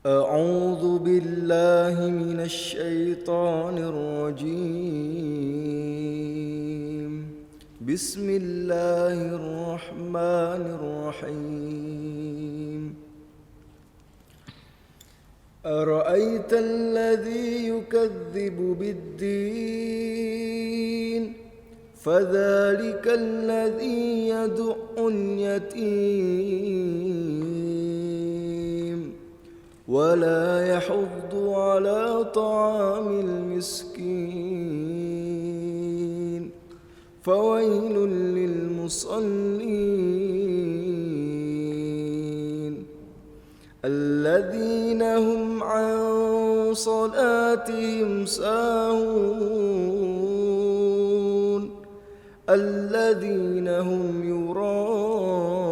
أعوذ بالله من الشيطان الرجيم. بسم الله الرحمن الرحيم. أرأيت الذي يكذب بالدين فذلك الذي يدع اليتيم ولا يحض على طعام المسكين فويل للمصلين الذين هم عن صلاتهم ساهون الذين هم يراءون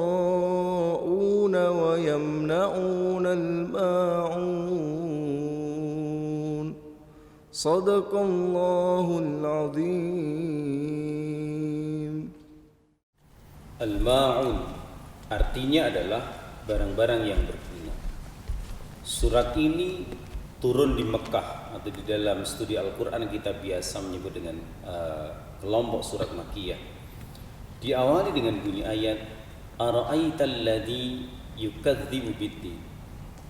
ويمنعون الماعون صدق الله العظيم. Al-Ma'un artinya adalah barang-barang yang berguna. Surat ini turun di Mekah atau di dalam studi Al-Quran kita biasa menyebut dengan kelompok surat Makkiyah. Diawali dengan bunyi ayat Ara'aital ladzi yukadzibu biddin.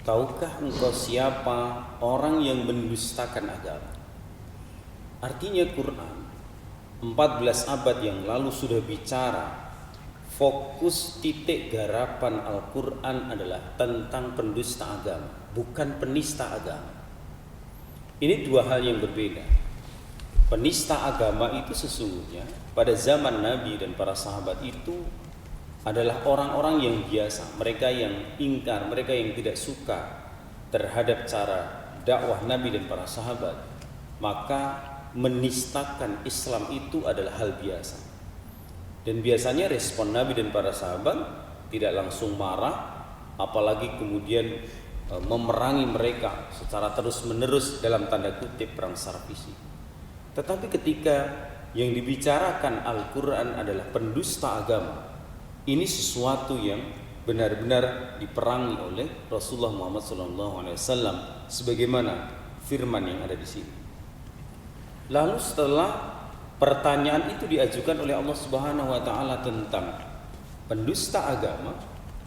Tahukah engkau siapa orang yang mendustakan agama? Artinya Quran 14 abad yang lalu sudah bicara. Fokus titik garapan Al-Quran adalah tentang pendusta agama, bukan penista agama. Ini dua hal yang berbeda. Penista agama itu sesungguhnya pada zaman Nabi dan para sahabat itu adalah orang-orang yang biasa, mereka yang ingkar, mereka yang tidak suka terhadap cara dakwah Nabi dan para sahabat. Maka menistakan Islam itu adalah hal biasa. Dan biasanya respon Nabi dan para sahabat tidak langsung marah, apalagi kemudian memerangi mereka secara terus-menerus dalam tanda kutip perang sarvisi. Tetapi ketika yang dibicarakan Al-Quran adalah pendusta agama, ini sesuatu yang benar-benar diperangi oleh Rasulullah Muhammad SAW, sebagaimana firman yang ada di sini. Lalu setelah pertanyaan itu diajukan oleh Allah Subhanahu wa taala tentang pendusta agama,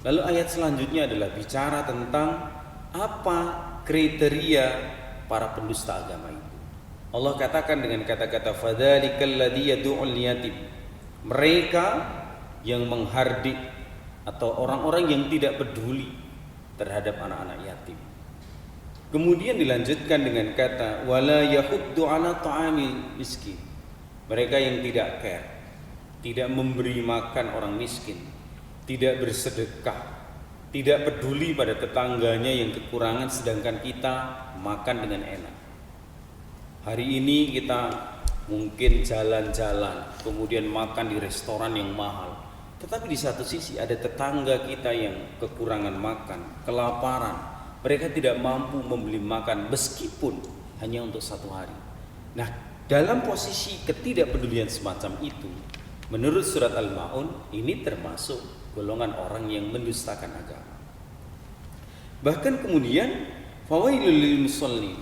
lalu ayat selanjutnya adalah bicara tentang apa kriteria para pendusta agama itu. Allah katakan dengan kata-kata fadzalikal ladzi yad'ul yatim. Mereka yang menghardik atau orang-orang yang tidak peduli terhadap anak-anak yatim. Kemudian dilanjutkan dengan kata wala yahuddu ala ta'amil miskin. Mereka yang tidak care, tidak memberi makan orang miskin, tidak bersedekah, tidak peduli pada tetangganya yang kekurangan sedangkan kita makan dengan enak. Hari ini kita mungkin jalan-jalan, kemudian makan di restoran yang mahal. Tetapi di satu sisi ada tetangga kita yang kekurangan makan, kelaparan. Mereka tidak mampu membeli makan meskipun hanya untuk satu hari. Nah, dalam posisi ketidakpedulian semacam itu, menurut surat Al-Ma'un, ini termasuk golongan orang yang mendustakan agama. Bahkan kemudian fawailul lil musallin.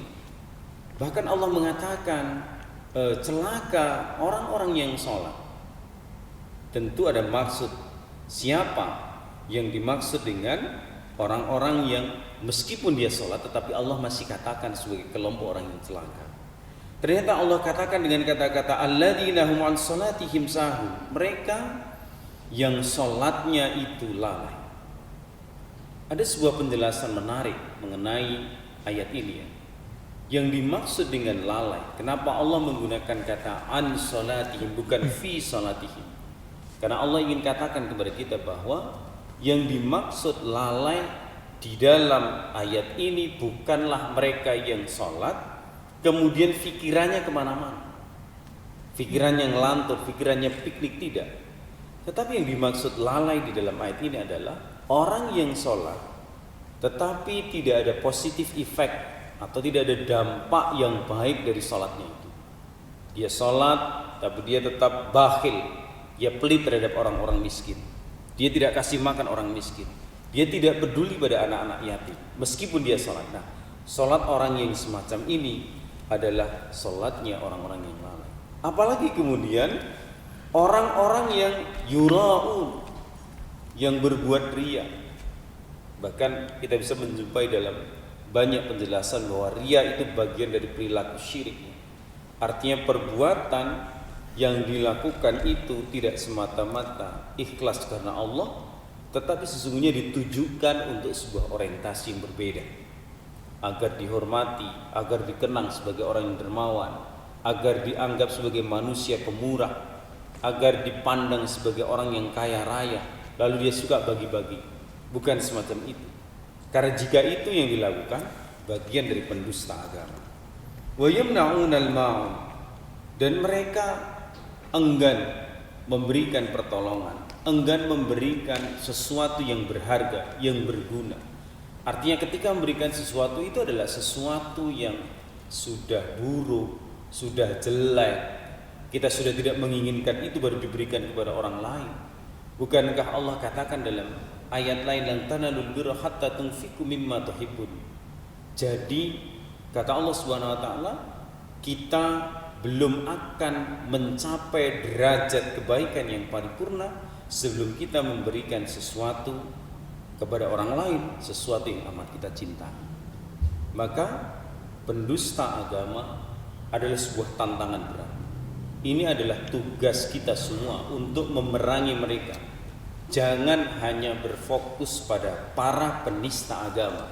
Bahkan Allah mengatakan celaka orang-orang yang sholat. Tentu ada maksud siapa yang dimaksud dengan orang-orang yang meskipun dia sholat tetapi Allah masih katakan sebagai kelompok orang yang celaka. Ternyata Allah katakan dengan kata-kata alladzina hum an salatihim sahun. Mereka yang sholatnya itu lalai. Ada sebuah penjelasan menarik mengenai ayat ini ya. Yang dimaksud dengan lalai, kenapa Allah menggunakan kata an salatihim bukan fi salatihim? Karena Allah ingin katakan kepada kita bahwa yang dimaksud lalai di dalam ayat ini bukanlah mereka yang sholat kemudian pikirannya kemana-mana, pikirannya ngelantur, pikirannya piknik, tidak. Tetapi yang dimaksud lalai di dalam ayat ini adalah orang yang sholat tetapi tidak ada positif efek atau tidak ada dampak yang baik dari sholatnya itu. Dia sholat tapi dia tetap bakhil, dia pelit terhadap orang-orang miskin, dia tidak kasih makan orang miskin, Dia tidak peduli pada anak-anak yatim meskipun dia sholat. Nah, sholat orang yang semacam ini adalah sholatnya orang-orang yang lalai. Apalagi kemudian orang-orang yang yura'un, yang berbuat riya. Bahkan kita bisa menjumpai dalam banyak penjelasan bahwa riya itu bagian dari perilaku syirik. Artinya perbuatan yang dilakukan itu tidak semata-mata ikhlas karena Allah, tetapi sesungguhnya ditujukan untuk sebuah orientasi yang berbeda, agar dihormati, agar dikenang sebagai orang yang dermawan, agar dianggap sebagai manusia pemurah, agar dipandang sebagai orang yang kaya raya, lalu dia suka bagi-bagi. Bukan semacam itu. Karena jika itu yang dilakukan, bagian dari pendusta agama. Wa yamna'unal ma'un, dan mereka enggan memberikan pertolongan, enggan memberikan sesuatu yang berharga, yang berguna. Artinya ketika memberikan sesuatu itu adalah sesuatu yang sudah buruk, sudah jelek, kita sudah tidak menginginkan itu baru diberikan kepada orang lain. Bukankah Allah katakan dalam ayat lain, lan tanalul birra hatta tunfiqu mimma tuhibbun. Jadi kata Allah Subhanahu wa taala, kita belum akan mencapai derajat kebaikan yang paripurna sebelum kita memberikan sesuatu kepada orang lain, sesuatu yang amat kita cinta. Maka pendusta agama adalah sebuah tantangan berat. Ini adalah tugas kita semua untuk memerangi mereka. Jangan hanya berfokus pada para penista agama,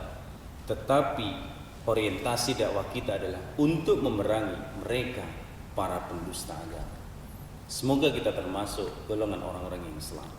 tetapi orientasi dakwah kita adalah untuk memerangi mereka, para pendusta agama. Semoga kita termasuk golongan orang-orang yang Islam.